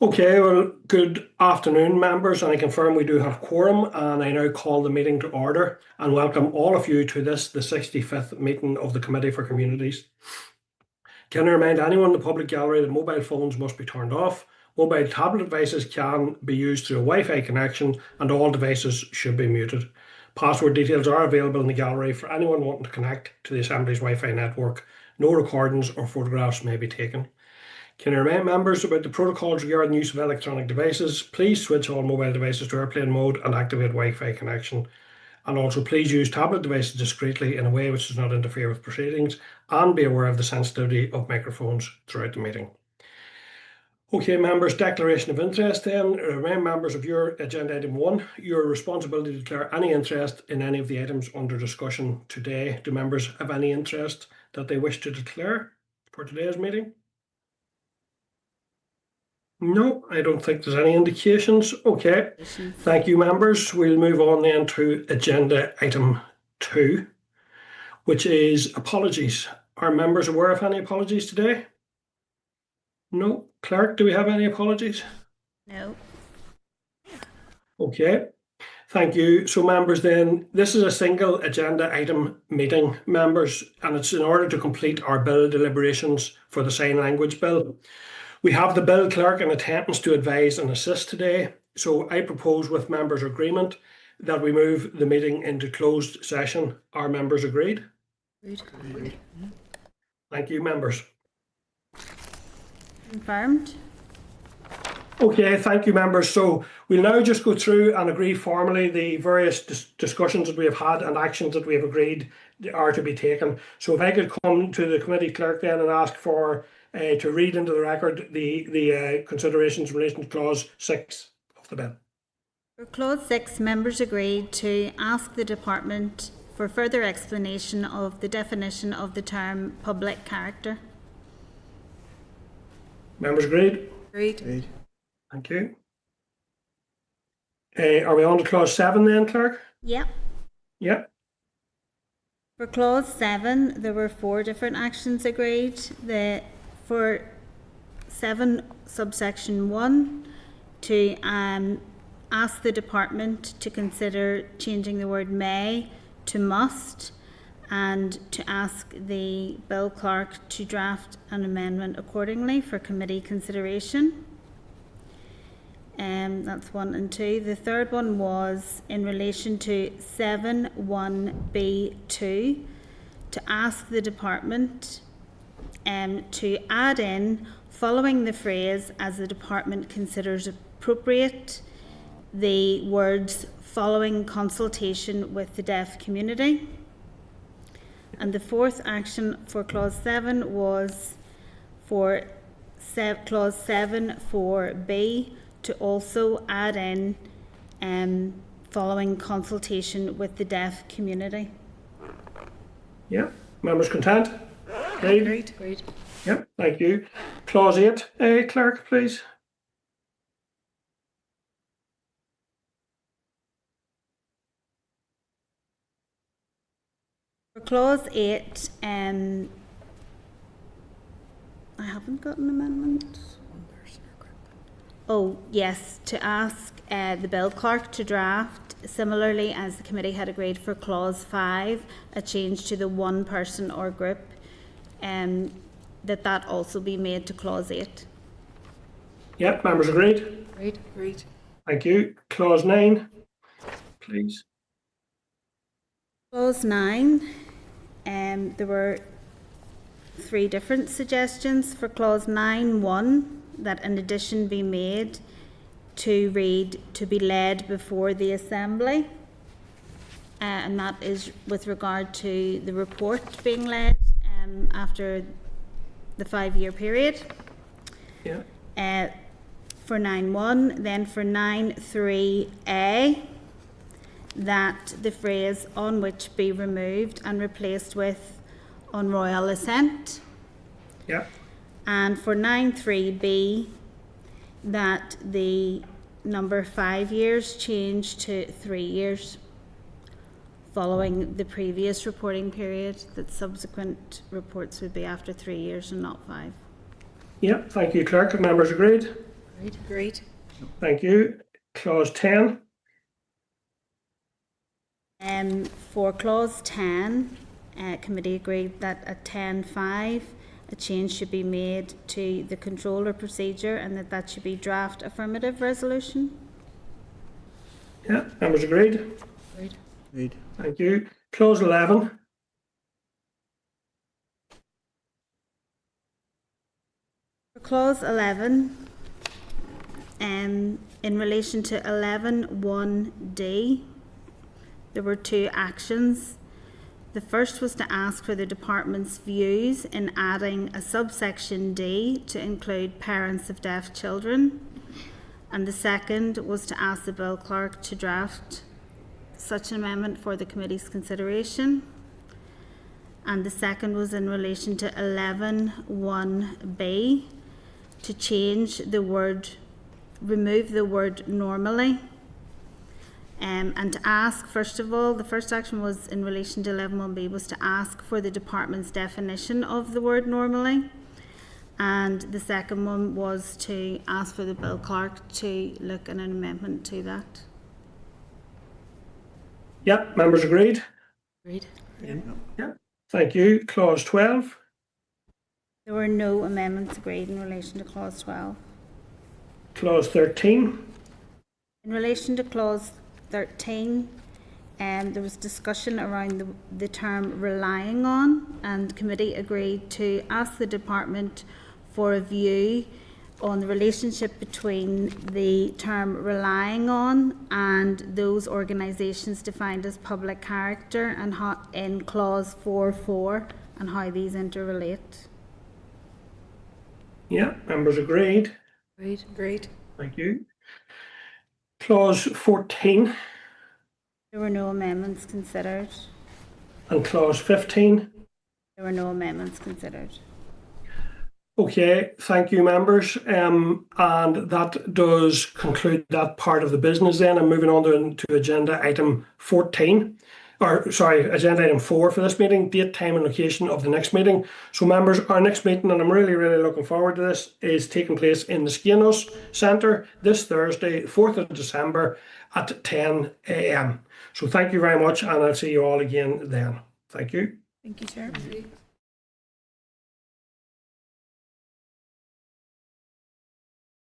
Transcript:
Okay, well, good afternoon, members, and I confirm we do have quorum, and I now call the meeting to order and welcome all of you to this, the 65th meeting of the Committee for Communities. Can I remind anyone in the public gallery that mobile phones must be turned off, mobile tablet devices can be used through a Wi-Fi connection, and all devices should be muted. Password details are available in the gallery for anyone wanting to connect to the Assembly's Wi-Fi network. No recordings or photographs may be taken. Can I remind members about the protocols regarding use of electronic devices? Please switch all mobile devices to airplane mode and activate Wi-Fi connection. And also please use tablet devices discreetly in a way which does not interfere with proceedings, and be aware of the sensitivity of microphones throughout the meeting. Okay, members, declaration of interest then. Remind members of your agenda item 1, your responsibility to declare any interest in any of the items under discussion today. Do members have any interest that they wish to declare for today's meeting? No, I don't think there's any indications. Okay, thank you, members. We'll move on then to agenda item 2, which is apologies. Are members aware of any apologies today? No. Clerk, do we have any apologies? No. Okay, thank you. So members, then this is a single agenda item meeting, members, and it's in order to complete our bill deliberations for the sign language bill. We have the bill clerk in attendance to advise and assist today. So I propose, with members' agreement, that we move the meeting into closed session. Are members agreed? Agreed. Thank you, members. Confirmed. Okay, thank you, members. So we'll now just go through and agree formally the various discussions that we have had and actions that we have agreed are to be taken. So if I could come to the committee clerk then and ask for to read into the record the considerations in relation to clause 6 of the bill. For clause 6, members agreed to ask the department for further explanation of the definition of the term public character. Members agreed? Agreed. Thank you. Are we on to clause 7 then, clerk? Yep. Yep. For clause 7, there were 4 different actions agreed. For 7 subsection 1, to ask the department to consider changing the word may to must, and to ask the bill clerk to draft an amendment accordingly for committee consideration. That's 1 and 2. The third one was in relation to 7(1)(b)(2), to ask the department to add in, following the phrase "as the department considers appropriate," the words "following consultation with the deaf community." And the fourth action for clause 7 was for clause 7 for B, to also add in following consultation with the deaf community. Yeah, members content? Agreed. Yep, thank you. Clause 8, clerk, please. For clause 8, I haven't got an amendment. Oh, yes, to ask the bill clerk to draft, similarly as the committee had agreed for clause 5, a change to the one person or group, that also be made to clause 8. Yep, members agreed? Agreed. Thank you. Clause 9, please. Clause 9, there were 3 different suggestions. For clause 9(1), that an addition be made to read "to be led before the Assembly," and that is with regard to the report being led after the 5-year period. Yeah. For 9(1), then for 9(3)(a), that the phrase "on which" be removed and replaced with "on royal assent." Yeah. And for 9(3)(b), that the number 5 years changed to 3 years, following the previous reporting period, that subsequent reports would be after 3 years and not 5. Yeah, thank you, clerk. Members agreed? Agreed. Thank you. Clause 10. For clause 10, committee agreed that at 10.5 a change should be made to the controller procedure and that should be draft affirmative resolution. Yeah, members agreed? Agreed. Thank you. Clause 11. For clause 11, in relation to 11.1D, there were two actions. The first was to ask for the department's views in adding a subsection D to include parents of deaf children. And the second was to ask the bill clerk to draft such an amendment for the committee's consideration. And the second was in relation to 11.1B to change the word, remove the word normally. And to ask, first of all, the first action was in relation to 11.1B was to ask for the department's definition of the word normally. And the second one was to ask for the bill clerk to look at an amendment to that. Yeah, members agreed? Agreed. Yeah. Thank you. Clause 12. There were no amendments agreed in relation to clause 12. Clause 13. In relation to clause 13, there was discussion around the term relying on, and committee agreed to ask the department for a view on the relationship between the term relying on and those organisations defined as public character and how, in clause 4.4, and how these interrelate. Yeah, members agreed? Agreed. Thank you. Clause 14 There were no amendments considered. and clause 15. There were no amendments considered. Okay, thank you, members. And that does conclude that part of the business then. I'm moving on to agenda item 14. Agenda item 4 for this meeting, date, time and location of the next meeting. So members, our next meeting, and I'm really looking forward to this, is taking place in the Skianos Centre this Thursday, 4th of December at 10 a.m. So thank you very much, and I'll see you all again then. Thank you. Thank you, Chair.